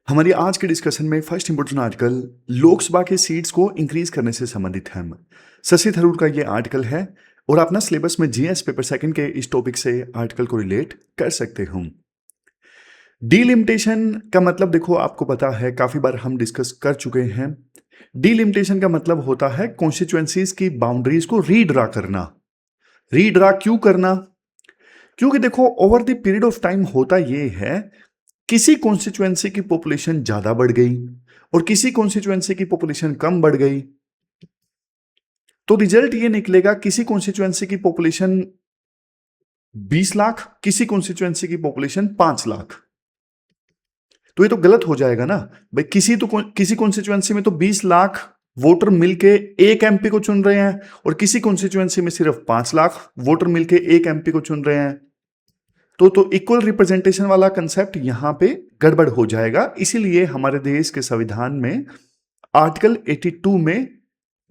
हमारी आज के डिस्कशन में फर्स्ट इंपोर्टेंट आर्टिकल लोकसभा के सीट्स को इंक्रीज करने से संबंधित है। शशि थरूर का ये आर्टिकल है और अपना सिलेबस में जीएस पेपर सेकंड के इस टॉपिक से आर्टिकल को रिलेट कर सकते हो। डीलिमिटेशन का मतलब देखो, आपको पता है, काफी बार हम डिस्कस कर चुके हैं। डीलिमिटेशन का मतलब होता है कॉन्स्टिट्यूएंसीज की बाउंड्रीज को रीड्रा करना। रीड्रा क्यों करना? क्योंकि देखो, over the period of time होता ये है, किसी कॉन्स्टिट्यूएंसी की पॉपुलेशन ज्यादा बढ़ गई और किसी कॉन्स्टिट्यूएंसी की पॉपुलेशन कम बढ़ गई, तो रिजल्ट ये निकलेगा किसी कॉन्स्टिट्यूएंसी की पॉपुलेशन 20 लाख, किसी कॉन्स्टिट्यूएंसी की पॉपुलेशन 5 लाख। तो ये तो गलत हो जाएगा ना भाई। किसी कॉन्स्टिट्यूएंसी में तो 20 लाख वोटर मिलके एक एमपी को चुन रहे हैं और किसी कॉन्स्टिट्यूएंसी में सिर्फ 5 लाख वोटर मिलके एक एमपी को चुन रहे हैं। तो इक्वल रिप्रेजेंटेशन वाला कंसेप्ट यहां पे गड़बड़ हो जाएगा। इसीलिए हमारे देश के संविधान में आर्टिकल 82 में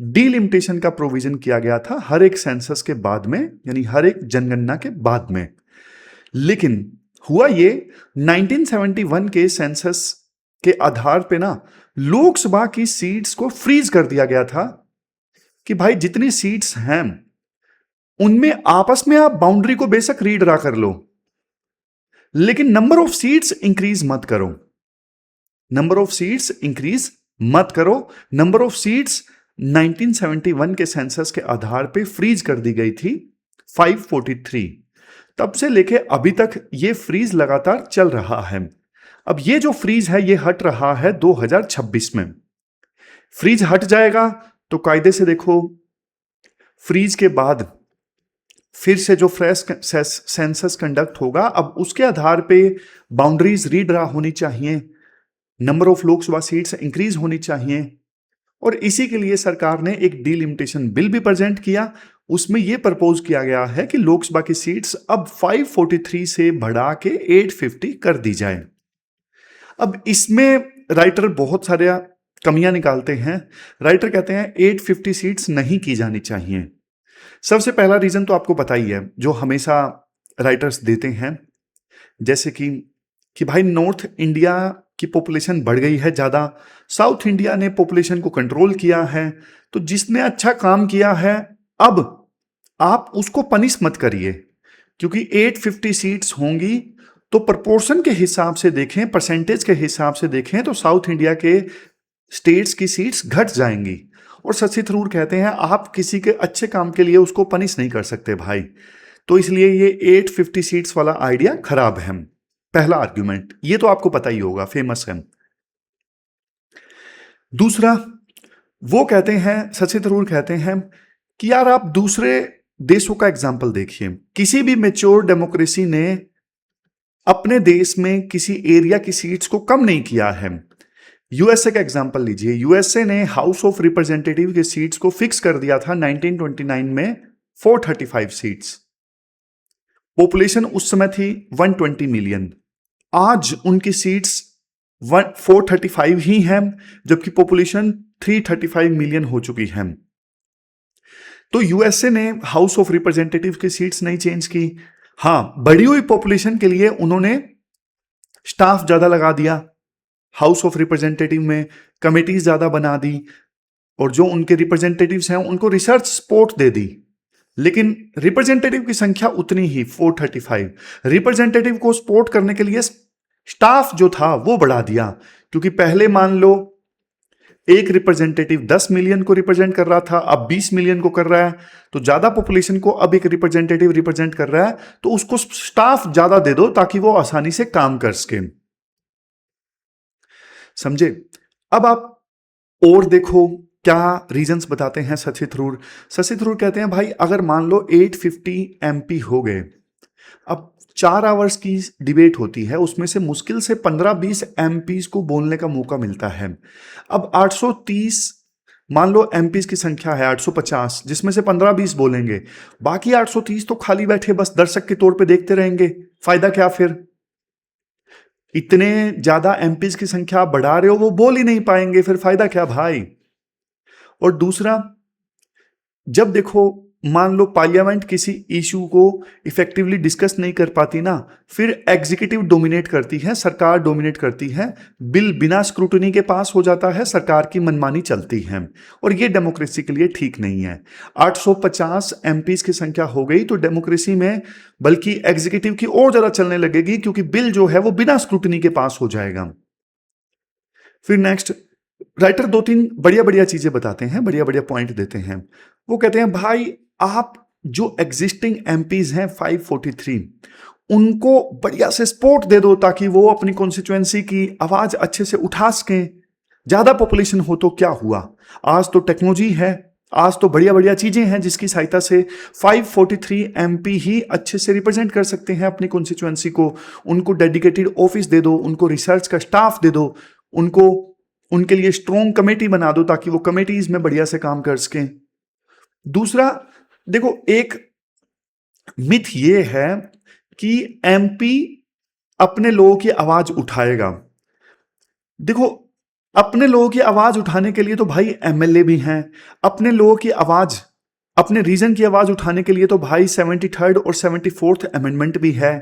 डीलिमिटेशन का प्रोविजन किया गया था हर एक सेंसस के बाद में, यानी हर एक जनगणना के बाद में। लेकिन हुआ ये, 1971 के सेंसस के आधार पे ना लोकसभा की सीट्स को फ्रीज कर दिया गया था कि भाई जितनी सीट्स हैं उनमें आपस में आप बाउंड्री को बेशक रीड्रा कर लो, लेकिन नंबर ऑफ सीट्स इंक्रीज मत करो। नंबर ऑफ सीट्स इंक्रीज मत करो। नंबर ऑफ सीट्स 1971 के सेंसस के आधार पे फ्रीज कर दी गई थी 543। तब से लेके अभी तक ये फ्रीज लगातार चल रहा है। अब ये जो फ्रीज है ये हट रहा है 2026 में। फ्रीज हट जाएगा तो कायदे से देखो, फ्रीज के बाद फिर से जो फ्रेश सेंसस कंडक्ट होगा, अब उसके आधार पे बाउंड्रीज रीड्रा होनी चाहिए, number of Lok Sabha seats increase होनी चाहिए। और इसी के लिए सरकार ने एक डीलिमिटेशन बिल भी प्रेजेंट किया। उसमें यह प्रपोज किया गया है कि लोकसभा की सीट्स अब 543 से बढ़ा के 850 कर दी जाए। अब इसमें राइटर बहुत सारे कमियां निकालते हैं। राइटर कहते हैं 850 सीट्स नहीं की जानी चाहिए। सबसे पहला रीजन तो आपको पता ही है, जो हमेशा राइटर्स देते हैं, जैसे कि भाई नॉर्थ इंडिया की पॉपुलेशन बढ़ गई है ज्यादा, साउथ इंडिया ने पॉपुलेशन को कंट्रोल किया है, तो जिसने अच्छा काम किया है अब आप उसको पनिश मत करिए। क्योंकि 850 सीट्स होंगी तो प्रपोर्शन के हिसाब से देखें, परसेंटेज के हिसाब से देखें, तो साउथ इंडिया के स्टेट्स की सीट्स घट जाएंगी। और शशि थरूर कहते हैं आप किसी के अच्छे काम के लिए उसको पनिश नहीं कर सकते भाई। तो इसलिए ये 850 सीट्स वाला आइडिया खराब है। पहला आर्ग्यूमेंट ये तो आपको पता ही होगा, फेमस है। दूसरा, वो कहते हैं, शशि थरूर कहते हैं कि यार आप दूसरे देशों का एग्जाम्पल देखिए। किसी भी मैच्योर डेमोक्रेसी ने अपने देश में किसी एरिया की सीट्स को कम नहीं किया है। यूएसए का एग्जाम्पल लीजिए। यूएसए ने हाउस ऑफ रिप्रेजेंटेटिव के सीट्स को फिक्स कर दिया था 1929 में 435 सीट्स। पॉपुलेशन उस समय थी 120 मिलियन। आज उनकी सीट्स 435 ही हैं, जबकि पॉपुलेशन 335 मिलियन हो चुकी है। तो यूएसए ने हाउस ऑफ रिप्रेजेंटेटिव की सीट्स नहीं चेंज की। हां, बढ़ी हुई पॉपुलेशन के लिए उन्होंने स्टाफ ज्यादा लगा दिया, हाउस ऑफ रिप्रेजेंटेटिव में कमेटीज ज्यादा बना दी, और जो उनके रिप्रेजेंटेटिव्स हैं उनको रिसर्च सपोर्ट दे दी। लेकिन रिप्रेजेंटेटिव की संख्या उतनी ही 435। रिप्रेजेंटेटिव को सपोर्ट करने के लिए स्टाफ जो था वो बढ़ा दिया, क्योंकि पहले मान लो एक रिप्रेजेंटेटिव 10 मिलियन को रिप्रेजेंट कर रहा था, अब 20 मिलियन को कर रहा है। तो ज्यादा पॉपुलेशन को अब एक रिप्रेजेंटेटिव रिप्रेजेंट कर रहा है, तो उसको स्टाफ ज्यादा दे दो ताकि वो आसानी से काम कर सके। समझे? अब आप और देखो क्या रीजंस बताते हैं शशि थरूर। शशि थरूर कहते हैं भाई अगर मान लो 850 एमपी हो गए, अब 4 आवर्स की डिबेट होती है, उसमें से मुश्किल से 15-20 एमपीज को बोलने का मौका मिलता है। अब 830 मान लो एमपीज की संख्या है, 850, जिसमें से 15-20 बोलेंगे, बाकी 830 तो खाली बैठे बस दर्शक के तौर पे देखते रहेंगे। फायदा क्या फिर? इतने ज्यादा एमपीज की संख्या आप बढ़ा रहे हो, वो बोल ही नहीं पाएंगे, फिर फायदा क्या भाई? और दूसरा, जब देखो मान लो पार्लियामेंट किसी इशू को इफेक्टिवली डिस्कस नहीं कर पाती ना, फिर एग्जीक्यूटिव डोमिनेट करती है, सरकार डोमिनेट करती है, बिल बिना स्क्रूटनी के पास हो जाता है, सरकार की मनमानी चलती है, और ये डेमोक्रेसी के लिए ठीक नहीं है। 850 एमपीज की संख्या हो गई तो डेमोक्रेसी में बल्कि एग्जीक्यूटिव की और ज्यादा चलने लगेगी, क्योंकि बिल जो है वो बिना स्क्रूटनी के पास हो जाएगा। फिर नेक्स्ट राइटर दो तीन बढ़िया बढ़िया चीजें बताते हैं, बढ़िया बढ़िया पॉइंट देते हैं। वो कहते हैं भाई आप जो एग्जिस्टिंग एमपीज हैं 543, उनको बढ़िया से सपोर्ट दे दो ताकि वो अपनी कॉन्स्टिट्यूएंसी की आवाज अच्छे से उठा सकें। ज्यादा पॉपुलेशन हो तो क्या हुआ, आज तो टेक्नोलॉजी है, आज तो बढ़िया बढ़िया चीजें हैं जिसकी सहायता से 543 एमपी ही अच्छे से रिप्रेजेंट कर सकते हैं अपनी कॉन्स्टिट्यूएंसी को। उनको डेडिकेटेड ऑफिस दे दो, उनको रिसर्च का स्टाफ दे दो, उनको उनके लिए स्ट्रॉन्ग कमेटी बना दो ताकि वो कमेटीज में बढ़िया से काम कर सकें। दूसरा देखो, एक मिथ ये है कि एमपी अपने लोगों की आवाज उठाएगा। देखो, अपने लोगों की आवाज उठाने के लिए तो भाई एमएलए भी हैं, अपने लोगों की आवाज, अपने रीजन की आवाज उठाने के लिए तो भाई 73rd और 74th अमेंडमेंट भी है।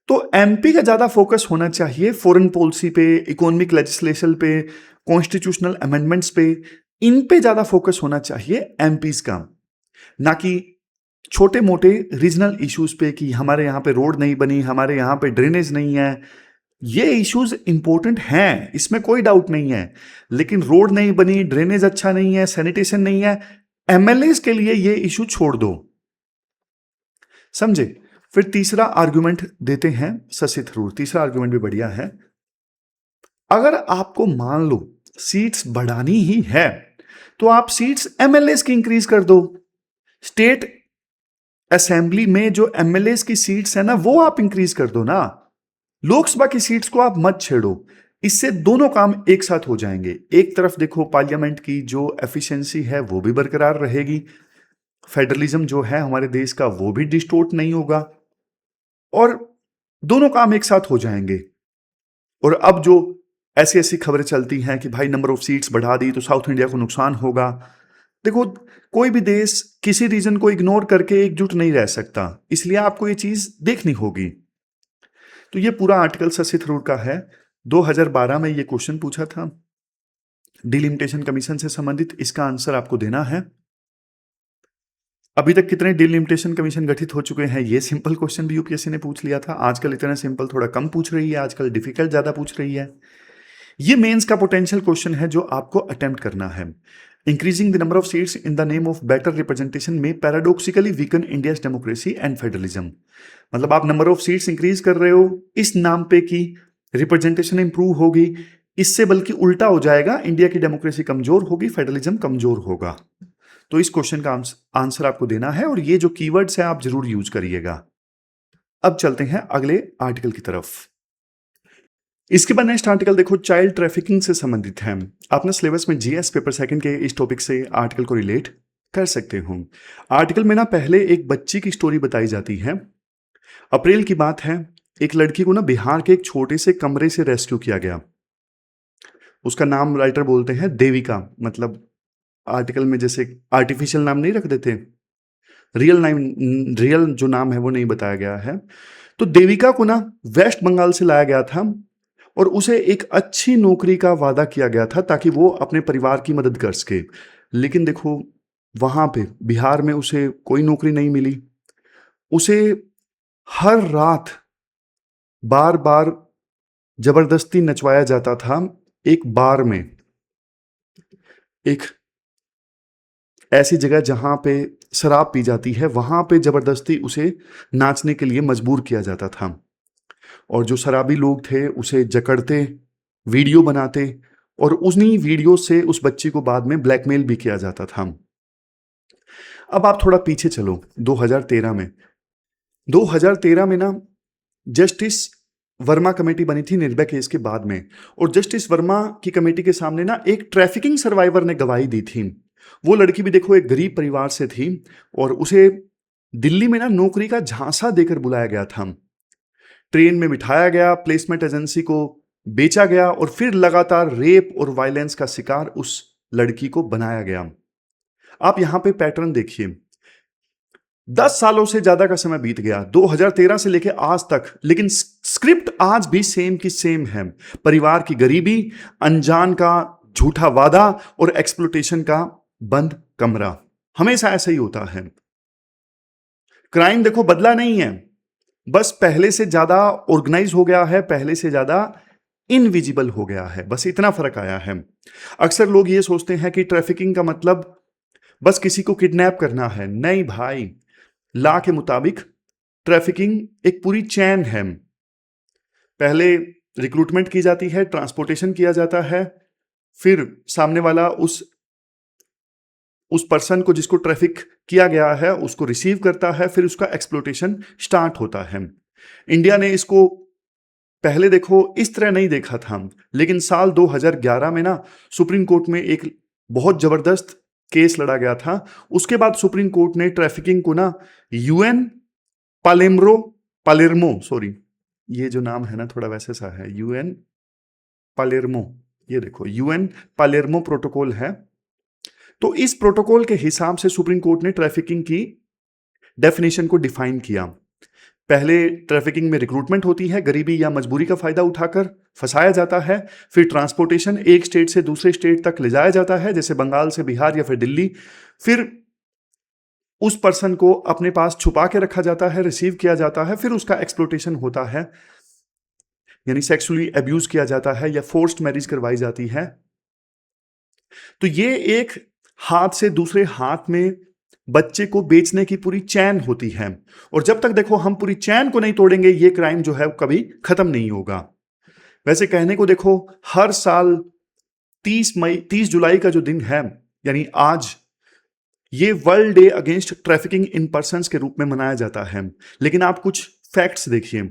तो एमपी का ज्यादा फोकस होना चाहिए फॉरेन पॉलिसी पे, इकोनॉमिक लेजिस्लेशन पे, कॉन्स्टिट्यूशनल अमेंडमेंट्स पे, इन पे ज्यादा फोकस होना चाहिए एमपीज का, ना कि छोटे मोटे रीजनल इश्यूज पे कि हमारे यहाँ पे रोड नहीं बनी, हमारे यहाँ पे ड्रेनेज नहीं है। ये इश्यूज इंपॉर्टेंट हैं, इसमें कोई डाउट नहीं है, लेकिन रोड नहीं बनी, ड्रेनेज अच्छा नहीं है, सैनिटेशन नहीं है, एमएलए के लिए ये इशू छोड़ दो, समझे। फिर तीसरा आर्गुमेंट देते हैं शशि थरूर। तीसरा आर्गुमेंट भी बढ़िया है। अगर आपको मान लो सीट्स बढ़ानी ही है तो आप सीट्स एमएलए की इंक्रीज कर दो। स्टेट असेंबली में जो एमएलए की सीट्स है ना, वो आप इंक्रीज कर दो ना, लोकसभा की सीट्स को आप मत छेड़ो। इससे दोनों काम एक साथ हो जाएंगे। एक तरफ देखो पार्लियामेंट की जो एफिशिएंसी है वो भी बरकरार रहेगी, फेडरलिज्म जो है हमारे देश का वो भी डिस्टोर्ट नहीं होगा, और दोनों काम एक साथ हो जाएंगे। और अब जो ऐसी ऐसी खबरें चलती हैं कि भाई नंबर ऑफ सीट्स बढ़ा दी तो साउथ इंडिया को नुकसान होगा, देखो कोई भी देश किसी रीजन को इग्नोर करके एकजुट नहीं रह सकता, इसलिए आपको ये चीज देखनी होगी। तो ये पूरा आर्टिकल शशि थरूर का है। 2012 में ये क्वेश्चन पूछा था डिलिमिटेशन कमीशन से संबंधित, इसका आंसर आपको देना है। अभी तक कितने डिलिमिटेशन कमीशन गठित हो चुके हैं, ये सिंपल क्वेश्चन भी यूपीएससी ने पूछ लिया था। आजकल इतना सिंपल थोड़ा कम पूछ रही है, आजकल डिफिकल्ट ज्यादा पूछ रही है। ये मेंस का पोटेंशियल क्वेश्चन है जो आपको अटेम्प्ट करना है। Increasing the number of seats in the name of better representation में paradoxically weaken India's democracy and federalism. मतलब आप नंबर ऑफ सीट्स इंक्रीज कर रहे हो इस नाम पे कि रिप्रेजेंटेशन इंप्रूव होगी, इससे बल्कि उल्टा हो जाएगा, इंडिया की डेमोक्रेसी कमजोर होगी, फेडरलिज्म कमजोर होगा। तो इस क्वेश्चन का आंसर आपको देना है, और ये जो कीवर्ड्स हैं आप जरूर यूज करिएगा। अब चलते हैं अगले आर्टिकल की तरफ। इसके बाद नेक्स्ट आर्टिकल देखो, चाइल्ड ट्रैफिकिंग से संबंधित है। आपने सिलेबस में जीएस पेपर सेकंड के इस टॉपिक से आर्टिकल को रिलेट कर सकते हो। आर्टिकल में ना पहले एक बच्ची की स्टोरी बताई जाती है। अप्रैल की बात है, एक लड़की को ना बिहार के एक छोटे से कमरे से रेस्क्यू किया गया। उसका नाम राइटर बोलते हैं देविका, मतलब आर्टिकल में जैसे आर्टिफिशियल नाम नहीं रख देते, रियल जो नाम है वो नहीं बताया गया है। तो देविका को ना वेस्ट बंगाल से लाया गया था और उसे एक अच्छी नौकरी का वादा किया गया था ताकि वो अपने परिवार की मदद कर सके। लेकिन देखो वहां पे बिहार में उसे कोई नौकरी नहीं मिली। उसे हर रात बार बार जबरदस्ती नचवाया जाता था। एक बार में, एक ऐसी जगह जहां पे शराब पी जाती है, वहां पे जबरदस्ती उसे नाचने के लिए मजबूर किया जाता था। और जो शराबी लोग थे उसे जकड़ते, वीडियो बनाते, और उन्हीं वीडियो से उस बच्ची को बाद में ब्लैकमेल भी किया जाता था। अब आप थोड़ा पीछे चलो 2013 में। 2013 में ना जस्टिस वर्मा कमेटी बनी थी निर्भया केस के बाद में, और जस्टिस वर्मा की कमेटी के सामने ना एक ट्रैफिकिंग सर्वाइवर ने गवाही दी थी। वो लड़की भी देखो एक गरीब परिवार से थी और उसे दिल्ली में ना नौकरी का झांसा देकर बुलाया गया था। ट्रेन में बिठाया गया, प्लेसमेंट एजेंसी को बेचा गया और फिर लगातार रेप और वायलेंस का शिकार उस लड़की को बनाया गया। आप यहां पे पैटर्न देखिए, 10 सालों से ज्यादा का समय बीत गया, 2013 से लेके आज तक, लेकिन स्क्रिप्ट आज भी सेम की सेम है। परिवार की गरीबी, अनजान का झूठा वादा और एक्सप्लॉयटेशन का बंद कमरा, हमेशा ऐसा ही होता है। क्राइम देखो बदला नहीं है, बस पहले से ज्यादा ऑर्गेनाइज हो गया है, पहले से ज्यादा इनविजिबल हो गया है, बस इतना फर्क आया है। अक्सर लोग ये सोचते हैं कि ट्रैफिकिंग का मतलब बस किसी को किडनैप करना है। नहीं भाई, लॉ के मुताबिक ट्रैफिकिंग एक पूरी चैन है। पहले रिक्रूटमेंट की जाती है, ट्रांसपोर्टेशन किया जाता है, फिर सामने वाला उस पर्सन को जिसको ट्रैफिक किया गया है उसको रिसीव करता है, फिर उसका एक्सप्लॉयटेशन स्टार्ट होता है। इंडिया ने इसको पहले देखो इस तरह नहीं देखा था, लेकिन साल 2011 में ना सुप्रीम कोर्ट में एक बहुत जबरदस्त केस लड़ा गया था। उसके बाद सुप्रीम कोर्ट ने ट्रैफिकिंग को ना यूएन पालेर्मो सॉरी, ये जो नाम है ना थोड़ा वैसे सा है, यूएन पालेर्मो, ये देखो यूएन पालेर्मो प्रोटोकॉल है। तो इस प्रोटोकॉल के हिसाब से सुप्रीम कोर्ट ने ट्रैफिकिंग की डेफिनेशन को डिफाइन किया। पहले ट्रैफिकिंग में रिक्रूटमेंट होती है, गरीबी या मजबूरी का फायदा उठाकर फंसाया जाता है। फिर ट्रांसपोर्टेशन, एक स्टेट से दूसरे स्टेट तक ले जाया जाता है, जैसे बंगाल से बिहार या फिर दिल्ली। फिर उस पर्सन को अपने पास छुपा के रखा जाता है, रिसीव किया जाता है, फिर उसका एक्सप्लॉयटेशन होता है, यानी सेक्सुअली अब्यूज किया जाता है या फोर्स्ड मैरिज करवाई जाती है। तो ये एक हाथ से दूसरे हाथ में बच्चे को बेचने की पूरी चैन होती है, और जब तक देखो हम पूरी चैन को नहीं तोड़ेंगे ये क्राइम जो है कभी खत्म नहीं होगा। वैसे कहने को देखो हर साल 30 जुलाई का जो दिन है, यानी आज, ये world day against trafficking in persons के रूप में मनाया जाता है। लेकिन आप कुछ फैक्ट्स देखिए,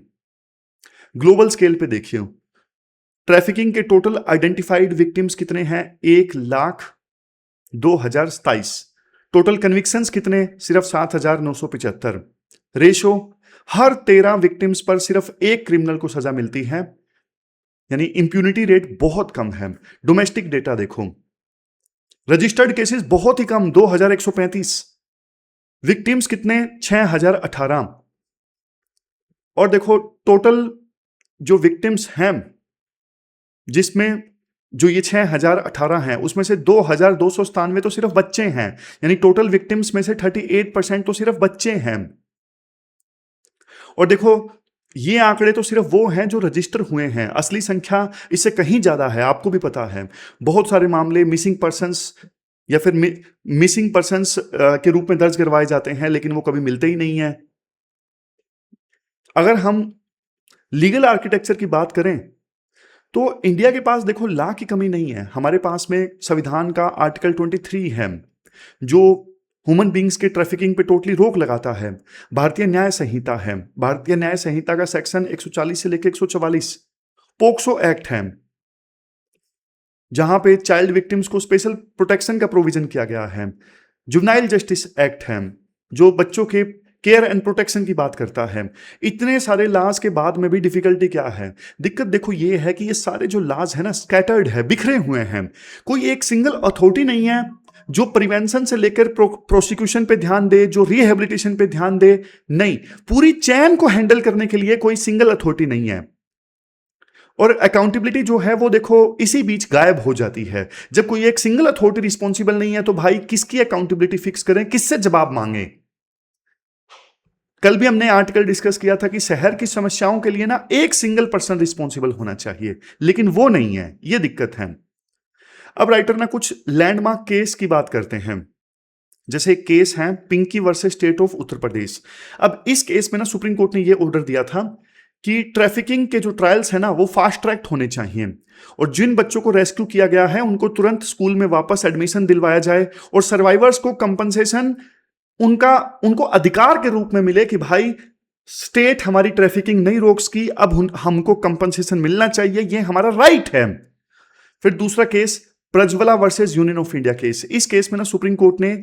ग्लोबल स्केल पे देखिए, ट्रैफिकिंग के टोटल आइडेंटिफाइड विक्टिम्स कितने हैं? 1,02,027। टोटल कन्विक्शंस कितने? सिर्फ 7,975। रेशो, हर 13 विक्टिम्स पर सिर्फ एक क्रिमिनल को सजा मिलती है, यानी इंप्यूनिटी रेट बहुत कम है। डोमेस्टिक डेटा देखो, रजिस्टर्ड केसेस बहुत ही कम, 2,135। विक्टिम्स कितने? 6,018। और देखो टोटल जो विक्टिम्स हैं, जिसमें जो ये 6,018 हैं, उसमें से 2,297 तो सिर्फ बच्चे हैं, यानी टोटल विक्टिम्स में से 38% तो सिर्फ बच्चे हैं। और देखो ये आंकड़े तो सिर्फ वो हैं जो रजिस्टर हुए हैं, असली संख्या इससे कहीं ज्यादा है, आपको भी पता है। बहुत सारे मामले मिसिंग पर्संस या फिर मिसिंग पर्संस के रूप में दर्ज करवाए जाते हैं, लेकिन वो कभी मिलते ही नहीं है। अगर हम लीगल आर्किटेक्चर की बात करें तो इंडिया के पास देखो लॉ की कमी नहीं है। हमारे पास में संविधान का आर्टिकल 23 है जो ह्यूमन बींग्स के ट्रैफिकिंग पे टोटली रोक लगाता है। भारतीय न्याय संहिता है, भारतीय न्याय संहिता का सेक्शन 140 से लेकर 144। पोक्सो एक्ट है जहां पे चाइल्ड विक्टिम्स को स्पेशल प्रोटेक्शन का प्रोविजन किया गया है। जुवेनाइल जस्टिस एक्ट है जो बच्चों के केयर एंड प्रोटेक्शन की बात करता है। इतने सारे लॉज के बाद में भी डिफिकल्टी क्या है? दिक्कत देखो ये है कि ये सारे जो लॉज है ना स्कैटर्ड है, बिखरे हुए हैं। कोई एक सिंगल अथॉरिटी नहीं है जो प्रिवेंशन से लेकर प्रोसिक्यूशन पे ध्यान दे, जो रिहेबिलिटेशन पे ध्यान दे। नहीं, पूरी चैन को हैंडल करने के लिए कोई सिंगल अथॉरिटी नहीं है। और अकाउंटेबिलिटी जो है वो देखो इसी बीच गायब हो जाती है। जब कोई एक सिंगल अथॉरिटी रिस्पॉन्सिबल नहीं है तो भाई किसकी अकाउंटेबिलिटी फिक्स करें, किससे जवाब मांगे? कल भी हमने आर्टिकल डिस्कस किया था कि शहर की समस्याओं के लिए ना एक सिंगल पर्सन रिस्पॉन्सिबल होना चाहिए, लेकिन वो नहीं है, ये दिक्कत है। अब राइटर ना कुछ लैंडमार्क केस की बात करते हैं। जैसे एक केस है Pinky versus state of Uttar Pradesh. अब इस केस में ना सुप्रीम कोर्ट ने ये ऑर्डर दिया था कि ट्रैफिकिंग के जो ट्रायल्स है ना वो फास्ट ट्रैक होने चाहिए, और जिन बच्चों को रेस्क्यू किया गया है उनको तुरंत स्कूल में वापस एडमिशन दिलवाया जाए, और सर्वाइवर्स को कंपनसेशन उनको अधिकार के रूप में मिले कि भाई स्टेट हमारी ट्रैफिकिंग नहीं रोक सकी, अब हमको कंपनसेशन मिलना चाहिए, ये हमारा राइट है। फिर दूसरा case Prajwala versus union of India case. इस केस में ना सुप्रीम कोर्ट ने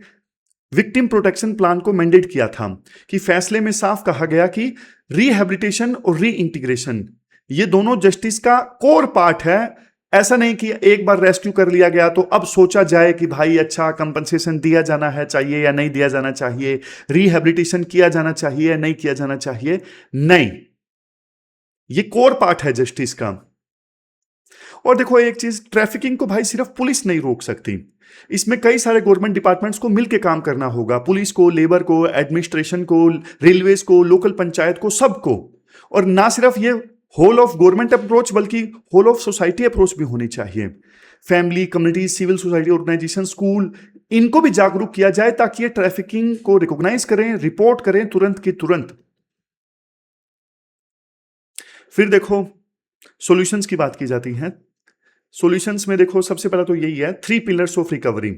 विक्टिम प्रोटेक्शन प्लान को मैंडेट किया था कि फैसले में साफ कहा गया कि रिहैबिलिटेशन और री इंटीग्रेशन ये दोनों जस्टिस का कोर पार्ट है ऐसा नहीं कि एक बार रेस्क्यू कर लिया गया तो अब सोचा जाए कि भाई अच्छा कंपनसेशन दिया जाना है चाहिए या नहीं दिया जाना चाहिए, रिहैबिलिटेशन किया जाना चाहिए या नहीं किया जाना चाहिए। नहीं, ये कोर पार्ट है जस्टिस का। और देखो एक चीज, ट्रैफिकिंग को भाई सिर्फ पुलिस नहीं रोक सकती, इसमें कई सारे गवर्नमेंट डिपार्टमेंट्स को मिलकर काम करना होगा, पुलिस को, लेबर को, एडमिनिस्ट्रेशन को, रेलवेज को, लोकल पंचायत को, सबको। और ना सिर्फ ये होल ऑफ गवर्नमेंट अप्रोच बल्कि होल ऑफ सोसाइटी अप्रोच भी होनी चाहिए। Family, community, civil society organisation, school, इनको भी जागरूक किया जाए ताकि ये ट्रैफिकिंग को रिकॉग्नाइज करें, रिपोर्ट करें तुरंत की तुरंत। फिर देखो सॉल्यूशंस की बात की जाती है। सॉल्यूशंस में देखो सबसे पहला तो यही है, 3 पिलर्स ऑफ रिकवरी।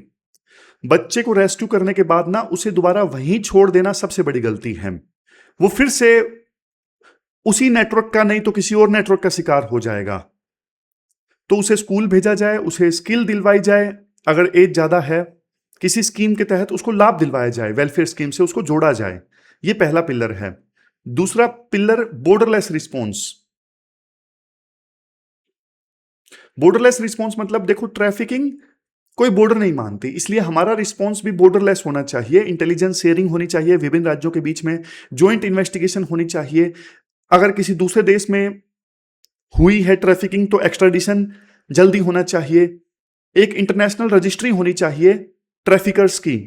बच्चे को रेस्क्यू करने के बाद ना उसे दोबारा वहीं छोड़ देना सबसे बड़ी गलती है। वो फिर से उसी नेटवर्क का नहीं तो किसी और नेटवर्क का शिकार हो जाएगा। तो उसे स्कूल भेजा जाए, उसे स्किल दिलवाई जाए, अगर एज ज्यादा है किसी स्कीम के तहत उसको लाभ दिलवाया जाए, वेलफेयर स्कीम से उसको जोड़ा जाए। ये पहला पिलर है। दूसरा pillar borderless response. Borderless response मतलब देखो ट्रैफिकिंग कोई बॉर्डर नहीं मानती, इसलिए हमारा रिस्पॉन्स भी बॉर्डरलेस होना चाहिए। इंटेलिजेंस शेयरिंग होनी चाहिए विभिन्न राज्यों के बीच में, ज्वाइंट इन्वेस्टिगेशन होनी चाहिए। अगर किसी दूसरे देश में हुई है ट्रैफिकिंग तो एक्स्ट्राडिशन जल्दी होना चाहिए। एक इंटरनेशनल रजिस्ट्री होनी चाहिए ट्रैफिकर्स की,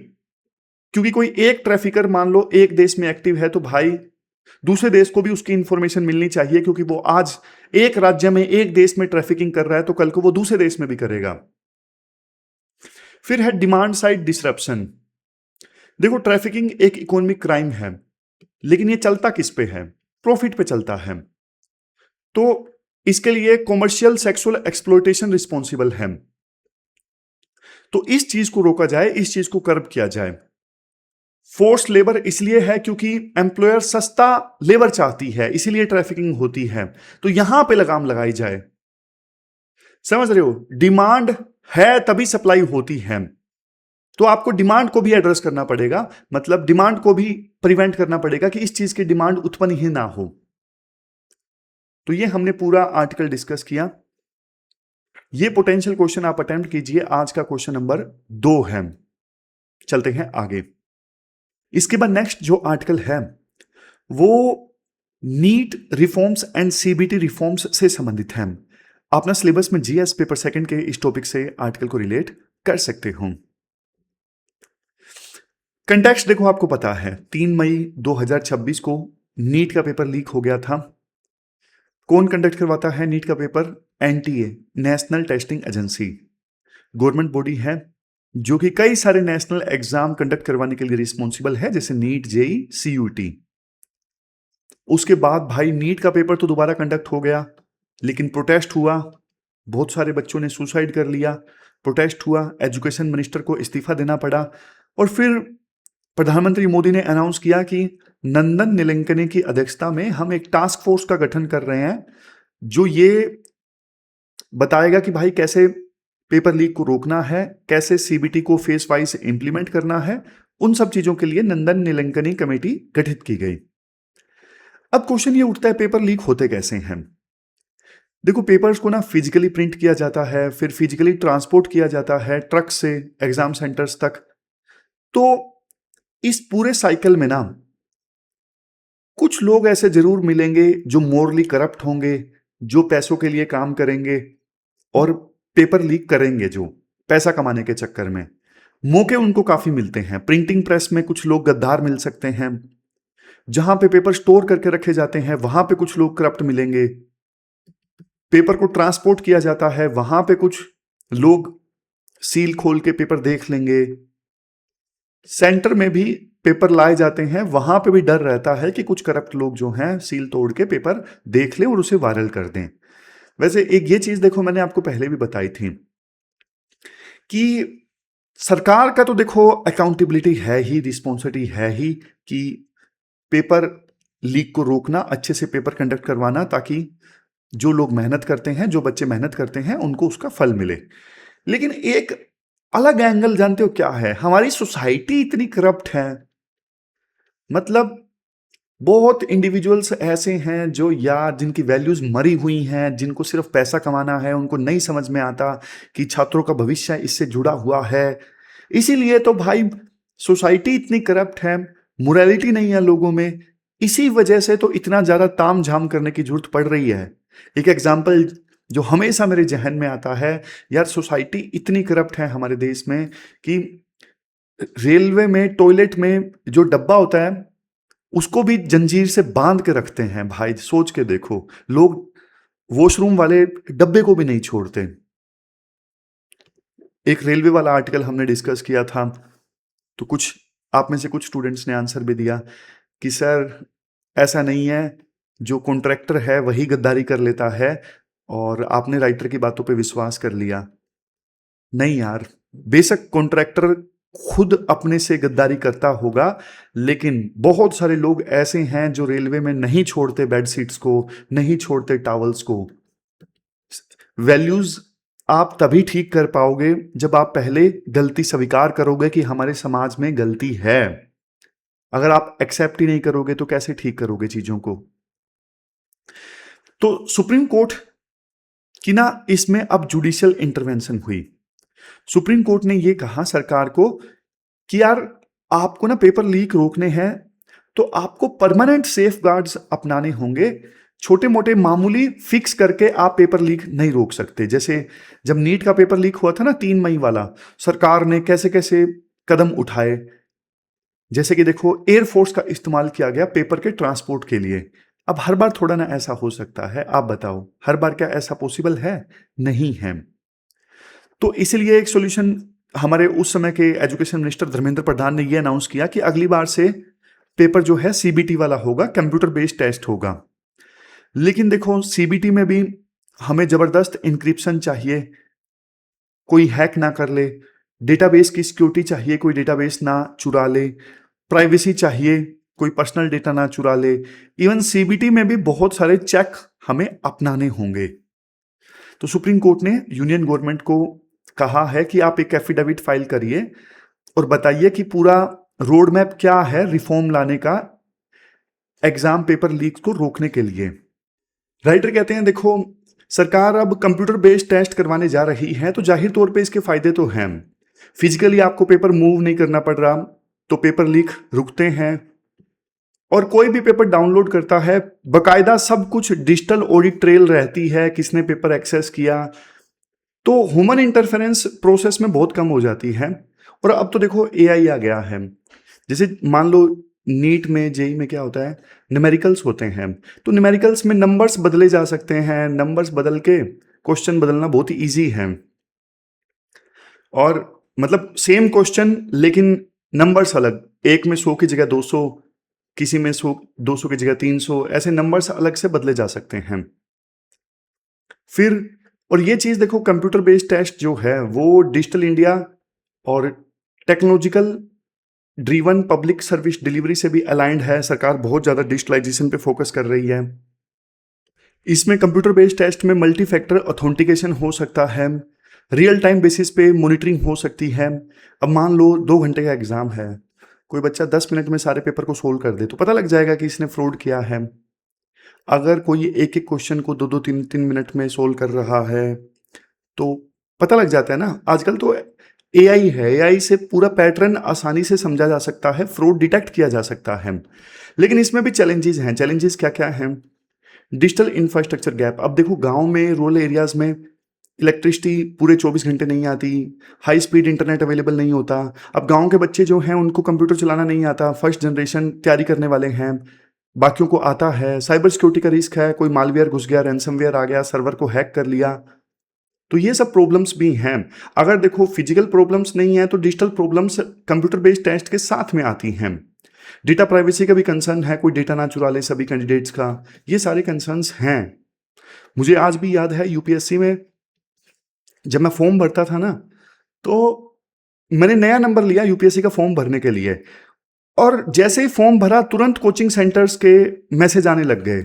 क्योंकि कोई एक ट्रैफिकर मान लो एक देश में एक्टिव है तो भाई दूसरे देश को भी उसकी इंफॉर्मेशन मिलनी चाहिए, क्योंकि वो आज एक राज्य में, एक देश में ट्रैफिकिंग कर रहा है तो कल को वो दूसरे देश में भी करेगा। फिर है डिमांड साइड डिसरप्शन। देखो ट्रैफिकिंग एक इकोनॉमिक क्राइम है, लेकिन ये चलता किस पे है? प्रॉफिट पे चलता है। तो इसके लिए कॉमर्शियल सेक्सुअल एक्सप्लॉयटेशन रिस्पॉन्सिबल है। तो इस चीज को रोका जाए, इस चीज को कर्ब किया जाए। फोर्स लेबर इसलिए है क्योंकि एम्प्लॉयर सस्ता लेबर चाहती है, इसीलिए ट्रैफिकिंग होती है। तो यहां पे लगाम लगाई जाए। समझ रहे हो? डिमांड है तभी सप्लाई होती है, तो आपको डिमांड को भी एड्रेस करना पड़ेगा, मतलब डिमांड को भी प्रिवेंट करना पड़ेगा कि इस चीज की डिमांड उत्पन्न ही ना हो। तो ये हमने पूरा आर्टिकल डिस्कस किया। ये पोटेंशियल क्वेश्चन आप अटेम्प्ट कीजिए। आज का क्वेश्चन नंबर 2 है। चलते हैं आगे। इसके बाद नेक्स्ट जो आर्टिकल है वो NEET reforms and CBT reforms से संबंधित है। अपना सिलेबस में जीएस पेपर सेकंड के इस टॉपिक से आर्टिकल को रिलेट कर सकते हो। कंटेक्स्ट देखो आपको पता है, 3 मई 2026 को नीट का पेपर लीक हो गया था। कौन कंडक्ट करवाता है नीट का paper? NTA, national testing agency, government body है जो कि कई सारे नेशनल एग्जाम कंडक्ट करवाने के लिए रिस्पॉन्सिबल है, जैसे नीट, जेई, सीयूटी। उसके बाद भाई नीट का पेपर तो दोबारा कंडक्ट हो गया, लेकिन प्रोटेस्ट हुआ, बहुत सारे बच्चों ने सुसाइड कर लिया, प्रोटेस्ट हुआ, एजुकेशन मिनिस्टर को इस्तीफा देना पड़ा। और फिर प्रधानमंत्री मोदी ने अनाउंस किया कि नंदन नीलेकनी की अध्यक्षता में हम एक टास्क फोर्स का गठन कर रहे हैं जो ये बताएगा कि भाई कैसे पेपर लीक को रोकना है, कैसे सीबीटी को फेस वाइज इंप्लीमेंट करना है। उन सब चीजों के लिए नंदन नीलेकनी कमेटी गठित की गई। अब क्वेश्चन ये उठता है पेपर लीक होते कैसे हैं? देखो पेपर्स को ना फिजिकली प्रिंट किया जाता है, फिर फिजिकली ट्रांसपोर्ट किया जाता है ट्रक से एग्जाम सेंटर्स तक। तो इस पूरे साइकिल में ना कुछ लोग ऐसे जरूर मिलेंगे जो मोरली करप्ट होंगे, जो पैसों के लिए काम करेंगे और पेपर लीक करेंगे, जो पैसा कमाने के चक्कर में। मौके उनको काफी मिलते हैं। प्रिंटिंग प्रेस में कुछ लोग गद्दार मिल सकते हैं, जहां पे पेपर स्टोर करके रखे जाते हैं वहां पे कुछ लोग करप्ट मिलेंगे, पेपर को ट्रांसपोर्ट किया जाता है वहां पे कुछ लोग सील खोल के पेपर देख लेंगे, सेंटर में भी पेपर लाए जाते हैं वहां पे भी डर रहता है कि कुछ करप्ट लोग जो हैं सील तोड़ के पेपर देख लें और उसे वायरल कर दें। वैसे एक ये चीज देखो मैंने आपको पहले भी बताई थी कि सरकार का तो देखो अकाउंटेबिलिटी है ही, रिस्पॉन्सिबिलिटी है ही कि पेपर लीक को रोकना, अच्छे से पेपर कंडक्ट करवाना, ताकि जो लोग मेहनत करते हैं, जो बच्चे मेहनत करते हैं, उनको उसका फल मिले। लेकिन एक अलग एंगल जानते हो क्या है? हमारी सोसाइटी इतनी करप्ट है, मतलब बहुत इंडिविजुअल्स ऐसे हैं जो यार जिनकी वैल्यूज मरी हुई हैं, जिनको सिर्फ पैसा कमाना है, उनको नहीं समझ में आता कि छात्रों का भविष्य इससे जुड़ा हुआ है। इसीलिए तो भाई सोसाइटी इतनी करप्ट है, मोरालिटी नहीं है लोगों में। इसी वजह से तो इतना ज्यादा ताम झाम करने की जरूरत पड़ रही है। एक एग्जाम्पल जो हमेशा मेरे जहन में आता है, यार सोसाइटी इतनी करप्ट है हमारे देश में कि रेलवे में टॉयलेट में जो डब्बा होता है उसको भी जंजीर से बांध के रखते हैं। भाई सोच के देखो, लोग वॉशरूम वाले डब्बे को भी नहीं छोड़ते। एक रेलवे वाला आर्टिकल हमने डिस्कस किया था, तो कुछ आप में से कुछ स्टूडेंट्स ने आंसर भी दिया कि सर ऐसा नहीं है, जो कॉन्ट्रैक्टर है वही गद्दारी कर लेता है और आपने राइटर की बातों पे विश्वास कर लिया। नहीं यार, बेशक कॉन्ट्रैक्टर खुद अपने से गद्दारी करता होगा, लेकिन बहुत सारे लोग ऐसे हैं जो रेलवे में नहीं छोड़ते बेड सीट्स को, नहीं छोड़ते टॉवल्स को। वैल्यूज आप तभी ठीक कर पाओगे जब आप पहले गलती स्वीकार करोगे कि हमारे समाज में गलती है। अगर आप एक्सेप्ट ही नहीं करोगे तो कैसे ठीक करोगे चीजों को। तो सुप्रीम कोर्ट की ना इसमें अब जुडिशियल इंटरवेंशन हुई। सुप्रीम कोर्ट ने यह कहा सरकार को कि यार आपको ना पेपर लीक रोकने हैं तो आपको परमानेंट सेफगार्ड्स अपनाने होंगे। छोटे मोटे मामूली फिक्स करके आप पेपर लीक नहीं रोक सकते। जैसे जब नीट का पेपर लीक हुआ था ना 3 मई वाला, सरकार ने कैसे कैसे कदम उठाए। जैसे कि देखो, एयरफोर्स का इस्तेमाल किया गया पेपर के ट्रांसपोर्ट के लिए। अब हर बार थोड़ा ना ऐसा हो सकता है, आप बताओ हर बार क्या ऐसा पॉसिबल है? नहीं है। तो इसलिए एक सॉल्यूशन हमारे उस समय के एजुकेशन मिनिस्टर धर्मेंद्र प्रधान ने यह अनाउंस किया कि अगली बार से पेपर जो है सीबीटी वाला होगा, कंप्यूटर बेस्ड टेस्ट होगा। लेकिन देखो सीबीटी में भी हमें जबरदस्त इंक्रिप्शन चाहिए, कोई हैक ना कर ले, डेटाबेस की सिक्योरिटी चाहिए, कोई डेटाबेस ना चुरा ले, प्राइवेसी चाहिए, कोई पर्सनल डेटा ना चुरा ले। इवन सीबीटी में भी बहुत सारे चेक हमें अपनाने होंगे। तो सुप्रीम कोर्ट ने यूनियन गवर्नमेंट को कहा है कि आप एक एफिडेविट फाइल करिए और बताइए कि पूरा रोड मैप क्या है रिफॉर्म लाने का एग्जाम पेपर लीक को रोकने के लिए। राइटर कहते हैं देखो, सरकार अब कंप्यूटर बेस्ड टेस्ट करवाने जा रही है तो जाहिर तौर पे इसके फायदे तो हैं। फिजिकली आपको पेपर मूव नहीं करना पड़ रहा, तो पेपर लीक रुकते हैं। और कोई भी पेपर डाउनलोड करता है, बकायदा सब कुछ डिजिटल ऑडिट ट्रेल रहती है, किसने पेपर एक्सेस किया, तो ह्यूमन इंटरफेरेंस प्रोसेस में बहुत कम हो जाती है। और अब तो देखो एआई आ गया है। जैसे मान लो नीट में, जेई में क्या होता है, न्यूमेरिकल्स होते हैं, तो न्यूमेरिकल्स में नंबर्स बदले जा सकते हैं। नंबर्स बदल के क्वेश्चन बदलना बहुत ही ईजी है। और मतलब सेम क्वेश्चन लेकिन नंबर्स अलग, एक में 100 की जगह 200, किसी में 200 की जगह 300, ऐसे नंबर्स अलग से बदले जा सकते हैं। फिर और ये चीज देखो, कंप्यूटर बेस्ड टेस्ट जो है वो डिजिटल इंडिया और technological driven public service delivery से भी अलाइंड है। सरकार बहुत ज्यादा डिजिटलाइजेशन पे फोकस कर रही है। इसमें कंप्यूटर बेस्ड टेस्ट में मल्टी फैक्टर ऑथेंटिकेशन हो सकता है, रियल टाइम बेसिस पे मॉनिटरिंग हो सकती है। अब मान लो 2 घंटे का एग्जाम है, कोई बच्चा 10 मिनट में सारे पेपर को सोल्व कर दे तो पता लग जाएगा कि इसने फ्रॉड किया है। अगर कोई एक एक क्वेश्चन को 2-2 3-3 मिनट में सोल्व कर रहा है तो पता लग जाता है ना। आजकल तो एआई है, एआई से पूरा पैटर्न आसानी से समझा जा सकता है, फ्रॉड डिटेक्ट किया जा सकता है। लेकिन इसमें भी चैलेंजेस हैं। चैलेंजेस क्या क्या हैं? Digital infrastructure gap. अब देखो गांव में, रूरल एरियाज में इलेक्ट्रिसिटी पूरे 24 घंटे नहीं आती, हाई स्पीड इंटरनेट अवेलेबल नहीं होता। अब गांव के बच्चे जो हैं उनको कंप्यूटर चलाना नहीं आता, फर्स्ट जनरेशन तैयारी करने वाले हैं, बाकियों को आता है। साइबर सिक्योरिटी का रिस्क है, कोई मालवेयर घुस गया, रैंसमवेयर आ गया, सर्वर को हैक कर लिया, तो ये सब प्रॉब्लम्स भी हैं। अगर देखो फिजिकल प्रॉब्लम्स नहीं है तो digital problems computer based test के साथ में आती हैं। डेटा प्राइवेसी का भी कंसर्न है, कोई डेटा ना चुरा ले सभी कैंडिडेट्स का, ये सारे कंसर्न्स हैं। मुझे आज भी याद है यूपीएससी में जब मैं फॉर्म भरता था ना, तो मैंने नया नंबर लिया यूपीएससी का फॉर्म भरने के लिए, और जैसे ही फॉर्म भरा तुरंत कोचिंग सेंटर्स के मैसेज आने लग गए।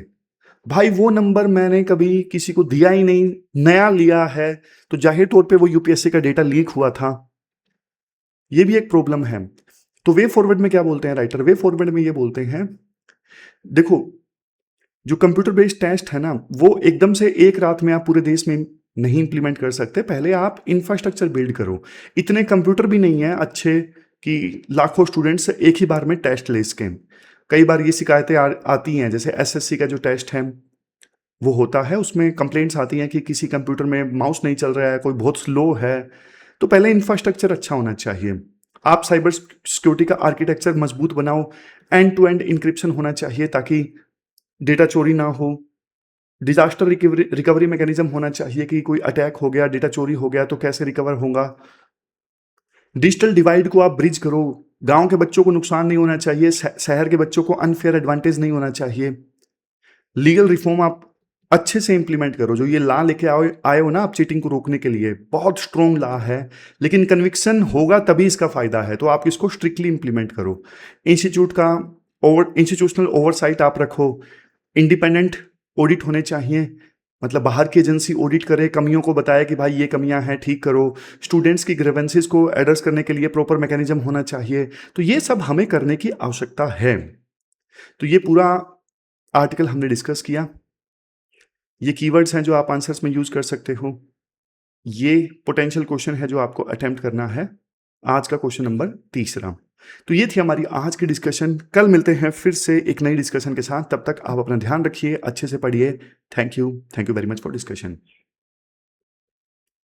भाई वो नंबर मैंने कभी किसी को दिया ही नहीं, नया लिया है, तो जाहिर तौर पे वो यूपीएससी का डेटा लीक हुआ था। ये भी एक प्रॉब्लम है। तो वे फॉरवर्ड में क्या बोलते हैं राइटर? वे फॉरवर्ड में ये बोलते हैं देखो, जो कंप्यूटर बेस्ड टेस्ट है ना, वो एकदम से एक रात में आप पूरे देश में नहीं इंप्लीमेंट कर सकते। पहले आप इंफ्रास्ट्रक्चर बिल्ड करो। इतने कंप्यूटर भी नहीं है अच्छे कि लाखों स्टूडेंट्स एक ही बार में टेस्ट ले सकें। कई बार ये शिकायतें आती हैं, जैसे एसएससी का जो टेस्ट है वो होता है, उसमें कंप्लेंट्स आती हैं कि किसी कंप्यूटर में माउस नहीं चल रहा है, कोई बहुत स्लो है। तो पहले इंफ्रास्ट्रक्चर अच्छा होना चाहिए। आप साइबर सिक्योरिटी का आर्किटेक्चर मजबूत बनाओ। एंड टू एंड इंक्रिप्शन होना चाहिए ताकि डेटा चोरी ना हो। डिजास्टर रिकवरी मैकेनिज्म होना चाहिए कि कोई अटैक हो गया, डेटा चोरी हो गया तो कैसे रिकवर होगा। डिजिटल डिवाइड को आप ब्रिज करो। गांव के बच्चों को नुकसान नहीं होना चाहिए, शहर के बच्चों को अनफेयर एडवांटेज नहीं होना चाहिए। लीगल रिफॉर्म आप अच्छे से इंप्लीमेंट करो। जो ये लॉ लेके आए हो ना आप चीटिंग को रोकने के लिए, बहुत स्ट्रॉन्ग लॉ है, लेकिन कन्विक्शन होगा तभी इसका फायदा है, तो आप इसको स्ट्रिक्टली इंप्लीमेंट करो। इंस्टीट्यूशनल ओवरसाइट आप रखो। इंडिपेंडेंट ऑडिट होने चाहिए, मतलब बाहर की एजेंसी ऑडिट करे, कमियों को बताए कि भाई ये कमियां हैं, ठीक करो। स्टूडेंट्स की ग्रीवेंसेस को एड्रेस करने के लिए प्रॉपर मैकेनिज्म होना चाहिए। तो ये सब हमें करने की आवश्यकता है। तो ये पूरा आर्टिकल हमने डिस्कस किया। ये कीवर्ड्स हैं जो आप आंसर्स में यूज कर सकते हो। ये पोटेंशियल क्वेश्चन है जो आपको अटेम्प्ट करना है। आज का क्वेश्चन नंबर 3। तो ये थी हमारी आज की डिस्कशन। कल मिलते हैं फिर से एक नई डिस्कशन के साथ। तब तक आप अपना ध्यान रखिए, अच्छे से पढ़िए। Thank you very much for discussion.